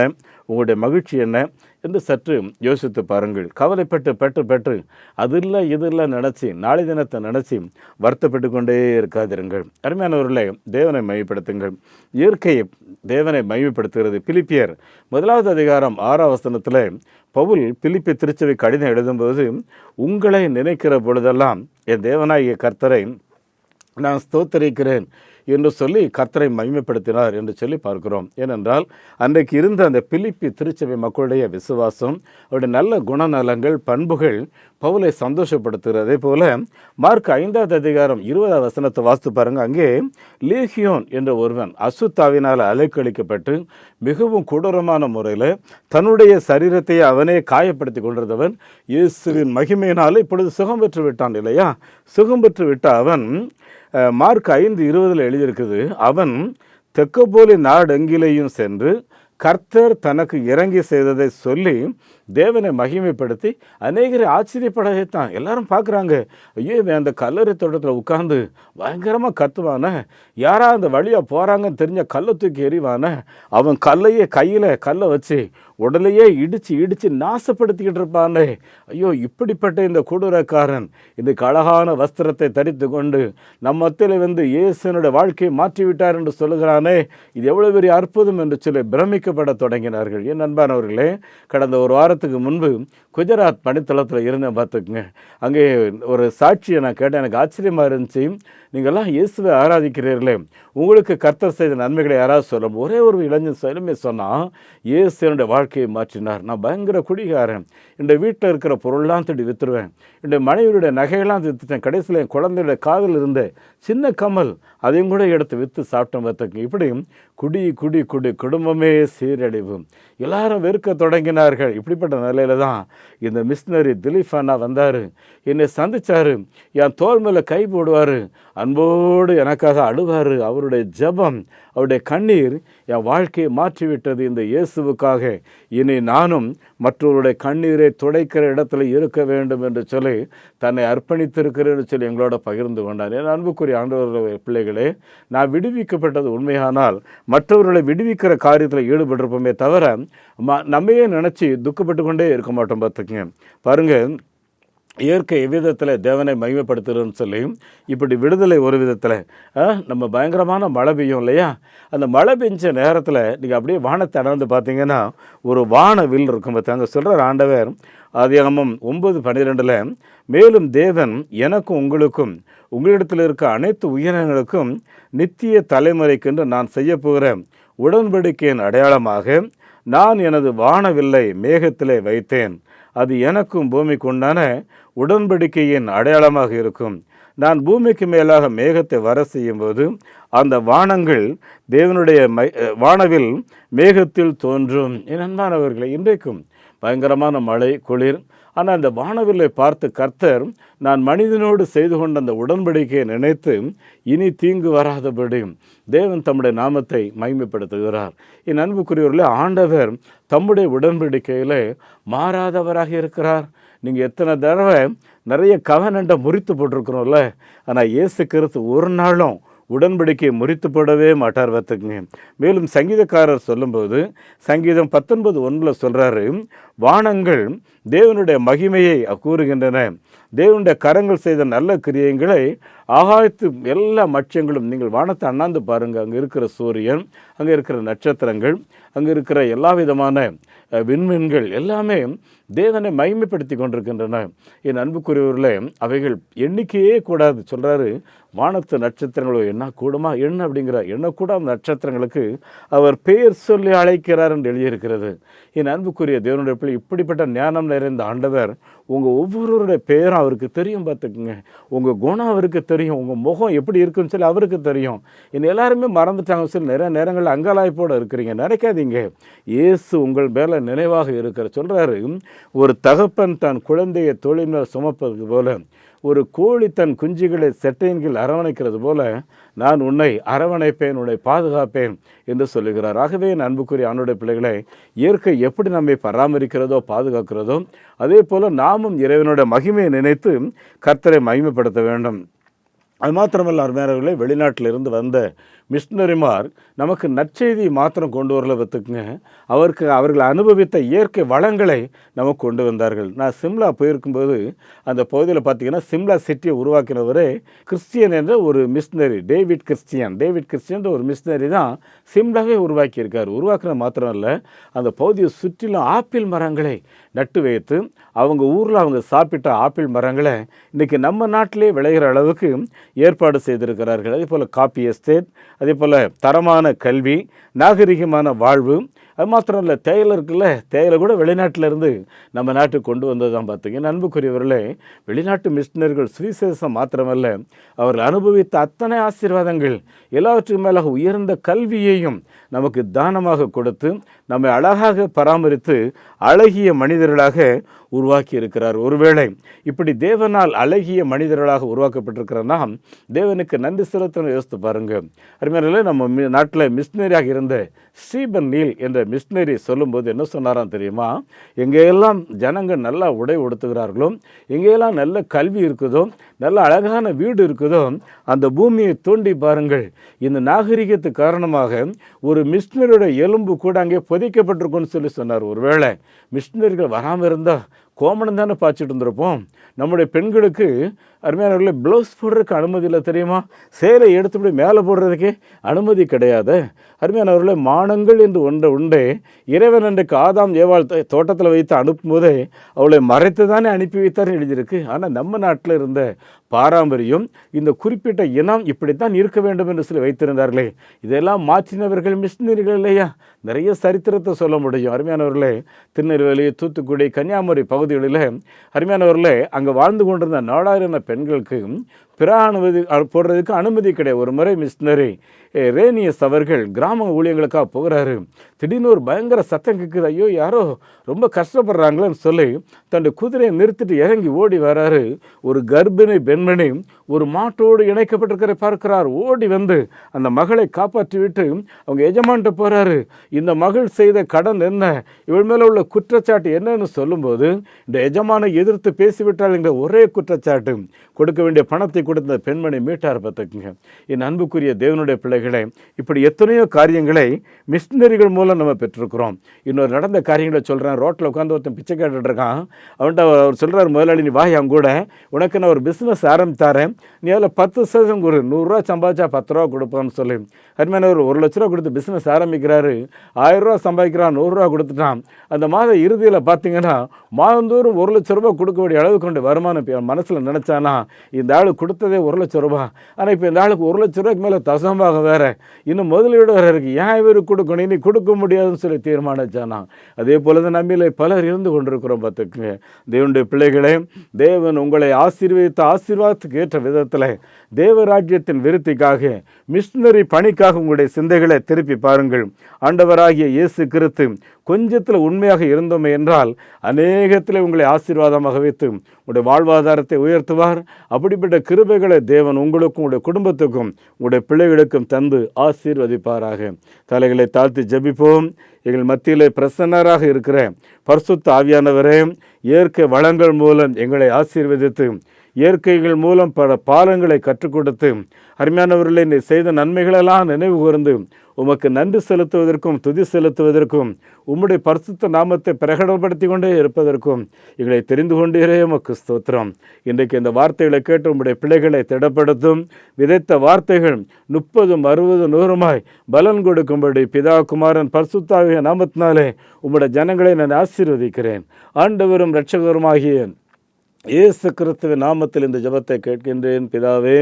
உங்களுடைய மகிழ்ச்சி என்ன என்று சற்று யோசித்து பாருங்கள். கவலைப்பட்டு பெற்று அது இல்லை இது இல்லை நினச்சி நாளை தினத்தை நினச்சி வருத்தப்பட்டு கொண்டே இருக்காதிருங்கள். அருமையானவர்களே, தேவனை மையப்படுத்துங்கள். இயற்கையை தேவனை மையப்படுத்துகிறது. பிலிப்பியர் 1வது அதிகாரம் 6ஆம் வசனத்தில் பவுல் பிலிப்பி திருச்சபை கடிதம் எழுதும்போது, உங்களை நினைக்கிற பொழுதெல்லாம் என் தேவனாகிய கர்த்தரை நான் ஸ்தோத்தரிக்கிறேன், என்று சொல்லி கர்த்தரை மகிமைப்படுத்தினார் என்று சொல்லி பார்க்கிறோம். ஏனென்றால் அன்றைக்கு இருந்த அந்த பிலிப்பி திருச்சபை மக்களுடைய விசுவாசம், அவருடைய நல்ல குணநலங்கள், பண்புகள் பவுலை சந்தோஷப்படுத்துகிறது. அதே போல மார்க் 5வது அதிகாரம் 20வது வசனத்தை வாசித்து பாருங்க. அங்கே லீகியோன் என்ற ஒருவன் அசுத்தாவினால் அலைக்கழிக்கப்பட்டு மிகவும் கொடூரமான முறையில் தன்னுடைய சரீரத்தை அவனே காயப்படுத்தி கொண்டிருந்தவன் இயேசுவின் மகிமையினால் இப்பொழுது சுகம் பெற்று விட்டான் இல்லையா? சுகம் பெற்று விட்ட அவன் மார்க் 5:20 எழுதியிருக்குது, அவன் தெக்கப்போலி நாடெங்கிலேயும் சென்று கர்த்தர் தனக்கு இறங்கி செய்ததை சொல்லி தேவனை மகிமைப்படுத்தி அநேகரை ஆச்சரியப்பட வைத்தான். எல்லாரும் பார்க்குறாங்க, ஐயோ இவன் அந்த கல்லறை தோட்டத்தில் உட்கார்ந்து பயங்கரமாக கத்துவானே, யாரா அந்த வழியாக போகிறாங்கன்னு தெரிஞ்ச கல்லை தூக்கி எறிவானே, அவன் கல்லையே கையில் கல்லை வச்சு உடலையே இடித்து நாசப்படுத்திக்கிட்டு இருப்பானே, ஐயோ இப்படிப்பட்ட இந்த கொடூரக்காரன் இதுக்கு அழகான வஸ்திரத்தை தரித்து கொண்டு நம் மத்தியில் வந்து இயேசுனுடைய வாழ்க்கையை மாற்றிவிட்டார் என்று சொல்லுகிறானே, இது எவ்வளோ பெரிய அற்புதம் என்று சொல்லி பிரமிக்கப்பட தொடங்கினார்கள். என் அன்பானவர்களே, கடந்த ஒரு வாரத்துக்கு முன்பு குஜராத் பனித்தளத்தில் இருந்தேன் பார்த்துக்குங்க. அங்கே ஒரு சாட்சியை நான் கேட்டேன், எனக்கு ஆச்சரியமாக இருந்துச்சு. நீங்கள்லாம் இயேசுவை ஆராதிக்கிறீர்களே, உங்களுக்கு கர்த்தர் செய்த நன்மைகளை யாராவது சொல்லும். ஒரே ஒரு இளைஞன் எலுமே சொன்னால், இயேசு என்னுடைய வாழ்க்கையை மாற்றினார். நான் பயங்கர குடிகாரன், என்னுடைய வீட்டில் இருக்கிற பொருள்லாம் தேடி விற்றுருவேன், என்னுடைய மனைவியுடைய நகையெல்லாம் விற்றுட்டேன், கடைசியில் என் குழந்தையுடைய காதில் இருந்த சின்ன கமல் அதையும் கூட எடுத்து விற்று சாப்பிட்டேன் பார்த்துக்கு. இப்படி குடி குடி குடி குடும்பமே சீரழிவு, எல்லாரும் வெறுக்க தொடங்கினார்கள். இப்படிப்பட்ட நிலையில தான் இந்த மிஷினரி திலீப் அண்ணா வந்தார், என்னை சந்திச்சார், என் தோல் மேலே கை போடுவார், அன்போடு எனக்காக அழுவார். அவருடைய ஜெபம், அவருடைய கண்ணீர் என் வாழ்க்கையை மாற்றிவிட்டது. இந்த இயேசுவுக்காக இனி நானும் மற்றவருடைய கண்ணீரை துடைக்கிற இடத்துல இருக்க வேண்டும் என்று சொல்லி தன்னை அர்ப்பணித்திருக்கிறேன்னு சொல்லி எங்களோட பகிர்ந்து கொண்டார். என் அன்புக்குரிய ஆண்டவருடைய பிள்ளைகளே, நான் விடுவிக்கப்பட்டது உண்மையானால் மற்றவர்களை விடுவிக்கிற காரியத்தில் ஈடுபட்டிருப்போமே தவிர நம்மையே நினச்சி துக்கப்பட்டு கொண்டே இருக்க மாட்டோம். பார்த்துக்குங்க பாருங்கள், இயற்கை எவ்விதத்தில் தேவனை மகிமைப்படுத்துகிறோன்னு சொல்லி இப்படி விடுதலை ஒரு விதத்தில் நம்ம பயங்கரமான மழை பெய்யும் இல்லையா? அந்த மழை பெஞ்ச நேரத்தில் நீங்கள் அப்படியே வானத்தை அடர்ந்து பார்த்தீங்கன்னா ஒரு வானவில் இருக்கும். பார்த்தாங்க சொல்கிறார் ஆண்டவர் ஆதியாகமம் 9:12, மேலும் தேவன் எனக்கும் உங்களுக்கும் உங்களிடத்தில் இருக்க அனைத்து உயிரினங்களுக்கும் நித்திய தலைமுறைக்கென்று நான் செய்ய போகிற உடன்படிக்கையின் அடையாளமாக நான் எனது வானவில்லை மேகத்திலே வைத்தேன், அது எனக்கும் பூமிக்கு உண்டான உடன்படிக்கையின் அடையாளமாக இருக்கும். நான் பூமிக்கு மேலாக மேகத்தை வர செய்யும்போது அந்த வானங்கள் தேவனுடைய வானவில் மேகத்தில் தோன்றும். என் அன்பானவர்களை, இன்றைக்கும் பயங்கரமான மழை குளிர், ஆனால் அந்த வானவில்லை பார்த்து கர்த்தர் நான் மனிதனோடு செய்து கொண்ட அந்த உடன்படிக்கையை நினைத்து இனி தீங்கு வராதபடி தேவன் தம்முடைய நாமத்தை மகிமைப்படுத்துகிறார். என் அன்புக்குரியவர்களே, ஆண்டவர் தம்முடைய உடன்படிக்கையில் மாறாதவராக இருக்கிறார். நீங்கள் எத்தனை தடவை நிறைய கவனண்டை முறித்து போட்டிருக்கிறோம்ல, ஆனால் இயேசு கிறிஸ்து ஒரு நாளும் உடன்படிக்கையை முறித்து போடவே மாட்டார். பார்த்துக்குங்க. மேலும் சங்கீதக்காரர் சொல்லும்போது சங்கீதம் 19:1 சொல்கிறாரு, வானங்கள் தேவனுடைய மகிமையை கூறுகின்றன, தேவனுடைய கரங்கள் செய்த நல்ல கிரியைகளை ஆகாயத்து எல்லா மட்சங்களும். நீங்கள் வானத்தை அண்ணாந்து பாருங்கள், அங்கே இருக்கிற சூரியன், அங்கே இருக்கிற நட்சத்திரங்கள், அங்கே இருக்கிற எல்லா விதமான விண்மீன்கள் எல்லாமே தேவனை மகிமைப்படுத்தி கொண்டிருக்கின்றன. என் அன்புக்குரியவர்களே, அவைகள் எண்ணிக்கையே கூடாது. சொல்கிறாரு, வானத்து நட்சத்திரங்களோ என்ன கூடுமா என்ன அப்படிங்கிற எண்ணக்கூடாத நட்சத்திரங்களுக்கு அவர் பெயர் சொல்லி அழைக்கிறார் என்று எழுதியிருக்கிறது. என் அன்புக்குரிய தேவனுடைய பிள்ளை, இப்படிப்பட்ட ஞானம் நிறைந்த ஆண்டவர் உங்கள் ஒவ்வொருவருடைய பெயரும் அவருக்கு தெரியும். பார்த்துக்குங்க, உங்கள் குணம் அவருக்கு தெரியும், உங்கள் முகம் எப்படி இருக்குன்னு சொல்லி அவருக்கு தெரியும். இன்னும் எல்லாருமே மறந்துட்டாங்க சொல்லி நிறைய நேரங்களில் அங்கலாய்ப்போடு இருக்கிறீங்க. நினைக்காதீங்க, இயேசு உங்கள் மேலே நினைவாக இருக்கிற. சொல்கிறாரு, ஒரு தகப்பன் தன் குழந்தையை தோளின் மேல் சுமப்பது போல, ஒரு கோழி தன் குஞ்சுகளை செட்டையின்கீழ் அரவணைக்கிறது போல நான் உன்னை அரவணைப்பேன், உன்னை பாதுகாப்பேன் என்று சொல்லுகிறார். ஆகவே என் அன்புக்குரிய ஆண்டவருடைய பிள்ளைகளை, இயற்கை எப்படி நம்மை பராமரிக்கிறதோ பாதுகாக்கிறதோ அதே போல் நாமும் இறைவனுடைய மகிமையை நினைத்து கர்த்தரை மகிமைப்படுத்த வேண்டும். அது மாத்திரமல்ல அருமையானவர்களே, வெளிநாட்டில் இருந்து வந்த மிஷினரிமார் நமக்கு நற்செய்தி மாத்திரம் கொண்டு வரல பார்த்துக்குங்க, அவர்கள் அனுபவித்த இயற்கை வளங்களை நமக்கு கொண்டு வந்தார்கள். நான் சிம்லா போயிருக்கும்போது அந்த பகுதியில் பார்த்தீங்கன்னா சிம்லா சிட்டியை உருவாக்கினவரே கிறிஸ்டியன் என்ற ஒரு மிஷினரி, டேவிட் கிறிஸ்டியன் ஒரு மிஷினரி தான் சிம்லாவே உருவாக்கியிருக்கார். உருவாக்கின மாத்திரம் இல்லை, அந்த பகுதியை சுற்றிலும் ஆப்பிள் மரங்களை நட்டு வைத்து அவங்க ஊரில் அவங்க சாப்பிட்ட ஆப்பிள் மரங்களை இன்றைக்கி நம்ம நாட்டிலே விளைகிற அளவுக்கு ஏற்பாடு செய்திருக்கிறார்கள். அதே போல் காப்பி எஸ்டேட், அதே போல் தரமான கல்வி, நாகரிகமான வாழ்வு, அது மாத்திரம் இல்லை, தேயிலை இருக்குல்ல, தேயிலை கூட வெளிநாட்டிலேருந்து நம்ம நாட்டுக்கு கொண்டு வந்தது தான் பார்த்தீங்க. அன்புக்குரியவர்களே, வெளிநாட்டு மிஷினர்கள் சுவிசேஷம் மாத்திரமல்ல, அவர்கள் அனுபவித்த அத்தனை ஆசீர்வாதங்கள் எல்லாவற்றுக்கும் மேலாக உயர்ந்த கல்வியையும் நமக்கு தானமாக கொடுத்து நம்மை அழகாக பராமரித்து அழகிய மனிதர்களாக உருவாக்கி இருக்கிறார். ஒருவேளை இப்படி தேவனால் அழகிய மனிதர்களாக உருவாக்கப்பட்டிருக்கிற நாம் தேவனுக்கு நன்றி செலுத்தணும். யோசித்து பாருங்க. அருமையானவர்களே, நம்ம நாட்டில் மிஷினரியாக இருந்த ஸ்டீபன் நீல் என்ற மிஷினரி சொல்லும்போது என்ன சொன்னாராம் தெரியுமா? எங்கெல்லாம் ஜனங்கள் நல்லா உடை உடுத்துகிறார்களோ, எங்கெல்லாம் நல்ல கல்வி இருக்குதோ, நல்ல அழகான வீடு இருக்குதோ, அந்த பூமியை தோண்டி பாருங்கள், இந்த நாகரிகத்து காரணமாக ஒரு மிஷினரியோட எலும்பு கூட அங்கே புதைக்கப்பட்டிருக்குன்னு சொல்லி சொன்னார். ஒருவேளை மிஷினரிகள் வராமல் இருந்தால் கோமணம் தானே பாய்ச்சிட்டு இருந்திருப்போம். நம்முடைய பெண்களுக்கு அருமையானவர்களே ப்ளவுஸ் போடுறதுக்கு அனுமதி இல்லை தெரியுமா? சேலை எடுத்துப்படி மேலே போடுறதுக்கே அனுமதி கிடையாது. அருமையானவர்களே, மானங்கள் என்று உண்டே இறைவன் அன்றைக்கு ஆதாம் ஏவாள் தோட்டத்தில் வைத்து அனுப்பும்போதே அவளை மறைத்து தானே அனுப்பி வைத்தார் எழுதியிருக்கு. ஆனால் நம்ம நாட்டில் இருந்த பாரம்பரியம் இந்த குறிப்பிட்ட இனம் இப்படித்தான் இருக்க வேண்டும் என்று சொல்லி வைத்திருந்தார்களே, இதெல்லாம் மாற்றினவர்கள் மிஷினரிகள் இல்லையா? நிறைய சரித்திரத்தை சொல்ல முடியும். அருமையானவர்களே, திருநெல்வேலி, தூத்துக்குடி, கன்னியாகுமரி பகுதிகளில் அருமையானவர்களே அங்கே வாழ்ந்து கொண்டிருந்த 4000 பெண்களுக்கு பிராணுவதி போடுறதுக்கு அனுமதி கிடையாது. ஒரு முறை மிஷினரி ரேனியஸ் அவர்கள் கிராம ஊழியங்களுக்காக போகிறாரு. திடீர்னு ஒரு பயங்கர சத்தம் கேட்குது. ஐயோ, யாரோ ரொம்ப கஷ்டப்படுறாங்களேன்னு சொல்லி தன்னுடைய குதிரையை நிறுத்திட்டு இறங்கி ஓடி வராரு. ஒரு கர்ப்பிணி பெண்மணி ஒரு மாட்டோடு இணைக்கப்பட்டிருக்கிற பார்க்கிறார். ஓடி வந்து அந்த மகளை காப்பாற்றி விட்டு அவங்க எஜமான்கிட்ட போகிறாரு. இந்த மகள் செய்த கடன் என்ன, இவள் மேலே உள்ள குற்றச்சாட்டு என்னன்னு சொல்லும்போது இந்த எஜமானை எதிர்த்து பேசிவிட்டாள் என்ற ஒரே குற்றச்சாட்டு, கொடுக்க வேண்டிய பணத்தை கொடுத்த பெண்மணி மீட்டார். பார்த்துக்குங்க. என் அன்புக்குரிய தேவனுடைய பிள்ளைகளை, இப்படி எத்தனையோ காரியங்களை மிஷினரிகள் மூலம் நம்ம பெற்றிருக்கிறோம். இன்னொரு நடந்த காரியங்களை சொல்கிறேன். ரோட்டில் உட்காந்து ஒருத்தன் பிச்சை கேட்டுட்டு இருக்கான். அவன்கிட்ட அவர் சொல்கிறார், முதலாளி நீ வாய் அவங்க கூட, உனக்கு நான் ஒரு பிஸ்னஸ் ஆரம்பித்தாரேன், நீ அதில் 10% ஒரு 100 ரூபா சம்பாதிச்சா 10 ரூபா கொடுப்பான்னு சொல்லி அருமையான ஒரு 1 லட்ச ரூபா கொடுத்து பிஸ்னஸ் ஆரம்பிக்கிறாரு. 1000 ரூபா சம்பாதிக்கிறான், 100 ரூபா கொடுத்துட்டான். அந்த மாத இறுதியில் பார்த்தீங்கன்னா மாதந்தோறும் 1 லட்ச ரூபா கொடுக்க வேண்டிய அளவு கொண்டு வருமானம் மனசில் நினச்சானா, இந்த ஆள் கொடுத்ததே 1 லட்ச ரூபா, ஆனால் இப்போ இந்த ஆளுக்கு 1 லட்ச ரூபாய்க்கு மேலே தசமாக வேறு இன்னும் முதலீடு வேறு இருக்குது, ஏன் இவருக்கு கொடுக்கணும், இனி கொடுக்க முடியாதுன்னு சொல்லி தீர்மானிச்சானா. அதே போல தான் நம்மிலே பலர் இருந்து கொண்டிருக்கிறோம். பார்த்துக்குங்க. தேவனுடைய பிள்ளைகளே, தேவன் உங்களை ஆசீர்வதித்த ஆசீர்வாதத்துக்கு ஏற்ற விதத்தில் தேவராஜ்யத்தின் விருத்திக்காக மிஷினரி பணிக்காக உங்களுடைய சிந்தைகளை திருப்பி பாருங்கள். ஆண்டவராகிய இயேசு கிறிஸ்து கொஞ்சத்தில் உண்மையாக இருந்தோமே என்றால் அநேகத்தில் உங்களை ஆசீர்வாதமாக வைத்து உங்களுடைய வாழ்வாதாரத்தை உயர்த்துவார். அப்படிப்பட்ட கிருபைகளை தேவன் உங்களுக்கும் உங்களுடைய குடும்பத்துக்கும் உங்களுடைய பிள்ளைகளுக்கும் தந்து ஆசீர்வதிப்பாராக. தலைகளை தாழ்த்தி ஜெபிப்போம். எங்கள் மத்தியிலே பிரசன்னராக இருக்கிற பரிசுத்த ஆவியானவரே, இயற்கை வளங்கள் மூலம் எங்களை ஆசீர்வதித்து இயற்கைகள் மூலம் பல பாலங்களை கற்றுக் கொடுத்து அருமையானவர்களை நீ செய்த நன்மைகளெல்லாம் நினைவு கூர்ந்து உமக்கு நன்றி செலுத்துவதற்கும் துதி செலுத்துவதற்கும் உம்முடைய பரிசுத்த நாமத்தை பிரகடனப்படுத்தி கொண்டே இருப்பதற்கும் எங்களை தெரிந்து கொண்டீரே உமக்கு ஸ்தோத்திரம். இன்றைக்கு இந்த வார்த்தைகளை கேட்டு உம்முடைய பிள்ளைகளை திடப்படுத்தும். விதைத்த வார்த்தைகள் 30, 60, 100 பலன் கொடுக்கும்படி பிதா குமாரன் பரிசுத்தாவிய நாமத்தினாலே உம்முடைய ஜனங்களை நான் ஆசீர்வதிக்கிறேன். ஆண்டவரும் இரட்சகருமாகிய இயேசு கிறிஸ்துவின் நாமத்தில் இந்த ஜெபத்தை கேட்கின்றேன் பிதாவே,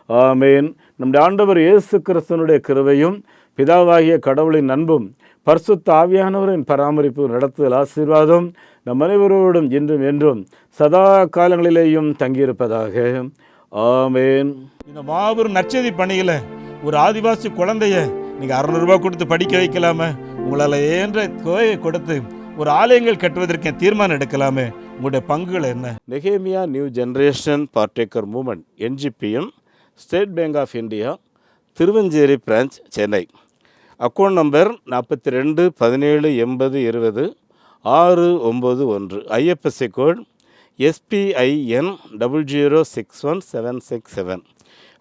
ஆமேன். நம்முடைய ஆண்டவர் இயேசு கிறிஸ்துவனுடைய கிருபையும் பிதாவாகிய கடவுளின் அன்பும் பரிசுத்த ஆவியானவரின் பராமரிப்பு நடத்துதல் ஆசீர்வாதம் நம் அனைவரோடும் இன்றும் என்றும் சதா காலங்களிலேயும் தங்கியிருப்பதாக. ஆமேன். இந்த மாபெரும் நற்செய்தி பணியில் ஒரு ஆதிவாசி குழந்தைய நீங்கள் 600 ரூபாய் கொடுத்து படிக்க வைக்கலாமே, உங்களால் ஏன்ற தொகையை கொடுத்து ஒரு ஆலயங்கள் கட்டுவதற்கு தீர்மானம் எடுக்கலாமே, உங்களுடைய பங்குகள் என்ன? நெகேமியா new generation partaker movement NGPM, State Bank of India, Thiruvanchery branch, Chennai. Account number 42 17 80 20 691. IFSC code SPIN 0061767.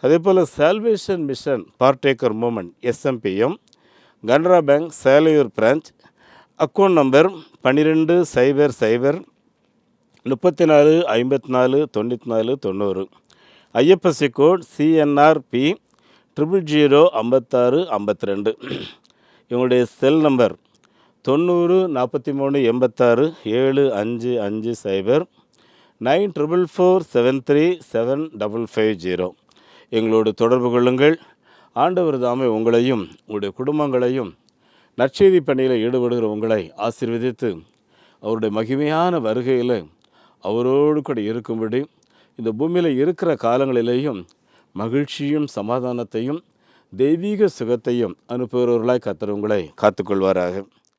அதேபோல் salvation mission partaker movement SMPM, Canara bank Selaiyur branch, account number 1200 34 54 94 90. IFSC code CNRP 000 56 52. இவங்களுடைய செல் நம்பர் 90 43 86 7550 9444 73 7550. எங்களோடு தொடர்பு கொள்ளுங்கள். ஆண்டவர் தாமே உங்களையும் உங்களுடைய குடும்பங்களையும் நற்செய்தி பணியில் ஈடுபடுகிற உங்களை ஆசீர்வதித்து அவருடைய மகிமையான வருகையில் அவரோடு கூட இருக்கும்படி இந்த பூமியில் இருக்கிற காலங்களிலேயும் மகிழ்ச்சியும் சமாதானத்தையும் தெய்வீக சுகத்தையும் அனுப்புகிறவர்களாய் கர்த்தர் உங்களை காத்துக்கொள்வாராக.